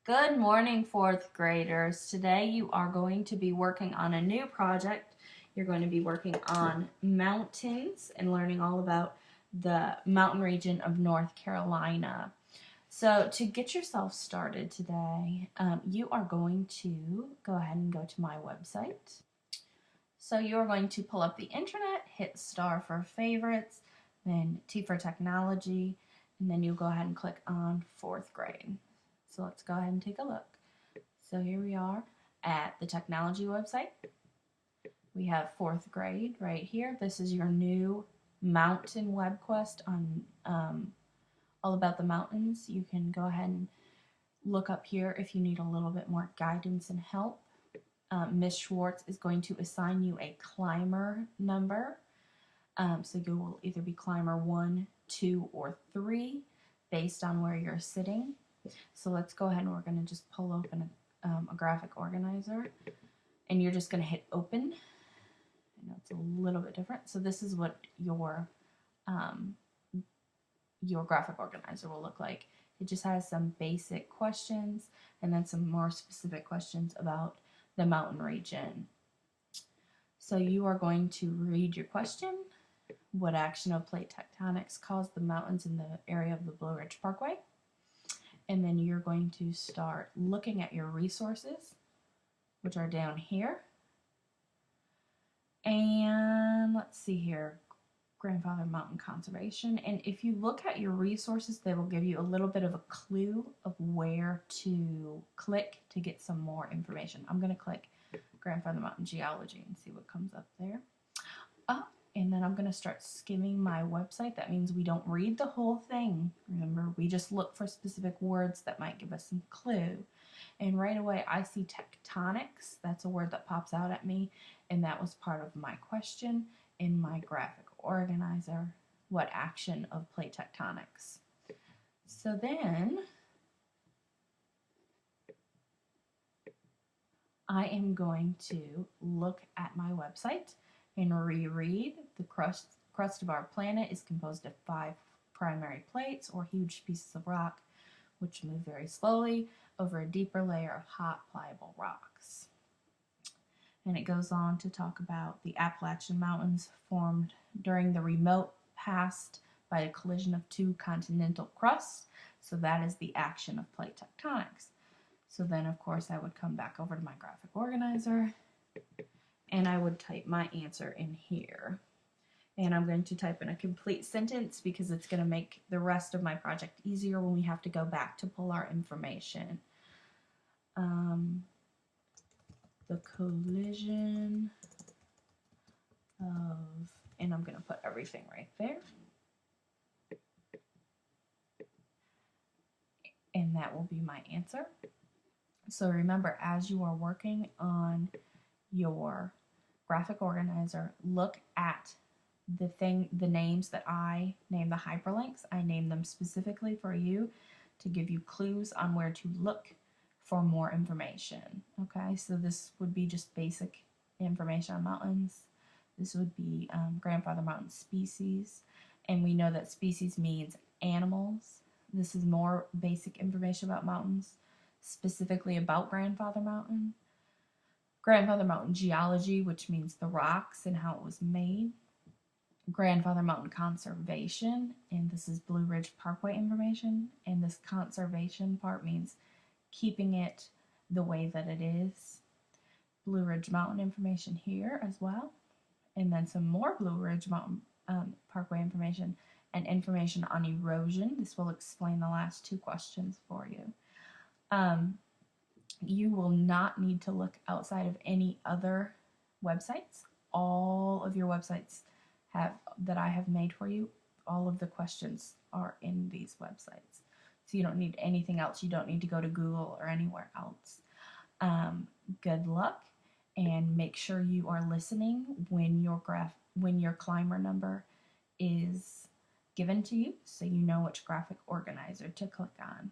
Good morning, fourth graders. Today you are going to be working on a new project. You're going to be working on mountains and learning all about the mountain region of North Carolina. So to get yourself started today, you are going to go ahead and go to my website. So you are going to pull up the internet, hit star for favorites, then T for technology, and then you'll go ahead and click on fourth grade. So let's go ahead and take a look. So here we are at the technology website. We have fourth grade right here. This is your new mountain web quest on all about the mountains. You can go ahead and look up here if you need a little bit more guidance and help. Miss Schwartz is going to assign you a climber number. So you will either be climber 1, 2, or 3 based on where you're sitting. So let's go ahead and we're going to just pull open a graphic organizer, and you're just going to hit open. I know it's a little bit different. So this is what your graphic organizer will look like. It just has some basic questions and then some more specific questions about the mountain region. So you are going to read your question. What action of plate tectonics caused the mountains in the area of the Blue Ridge Parkway? And then you're going to start looking at your resources, which are down here. And let's see here, Grandfather Mountain Conservation. And if you look at your resources, they will give you a little bit of a clue of where to click to get some more information. I'm going to click Grandfather Mountain Geology and see what comes up there. And then I'm going to start skimming my website. That means we don't read the whole thing. Remember, we just look for specific words that might give us some clue. And right away, I see tectonics. That's a word that pops out at me. And that was part of my question in my graphic organizer. What action of plate tectonics? So then I am going to look at my website and reread. The crust of our planet is composed of 5 primary plates, or huge pieces of rock, which move very slowly over a deeper layer of hot, pliable rocks. And it goes on to talk about the Appalachian Mountains formed during the remote past by the collision of 2 continental crusts. So that is the action of plate tectonics. So then, of course, I would come back over to my graphic organizer and I would type my answer in here. And I'm going to type in a complete sentence because it's going to make the rest of my project easier when we have to go back to pull our information. The collision of, and I'm going to put everything right there. And that will be my answer. So remember, as you are working on your graphic organizer, look at the names that I name the hyperlinks. I name them specifically for you to give you clues on where to look for more information. Okay, so this would be just basic information on mountains. This would be Grandfather Mountain species, and we know that species means animals. This is more basic information about mountains, specifically about Grandfather Mountain. Grandfather Mountain geology, which means the rocks and how it was made. Grandfather Mountain conservation, and this is Blue Ridge Parkway information, and this conservation part means keeping it the way that it is. Blue Ridge Mountain information here as well, and then some more Blue Ridge Mountain Parkway information and information on erosion. This will explain the last 2 questions for you. You will not need to look outside of any other websites. All of your websites that I have made for you, all of the questions are in these websites. So you don't need anything else. You don't need to go to Google or anywhere else. Good luck, and make sure you are listening when your climber number is given to you, so you know which graphic organizer to click on.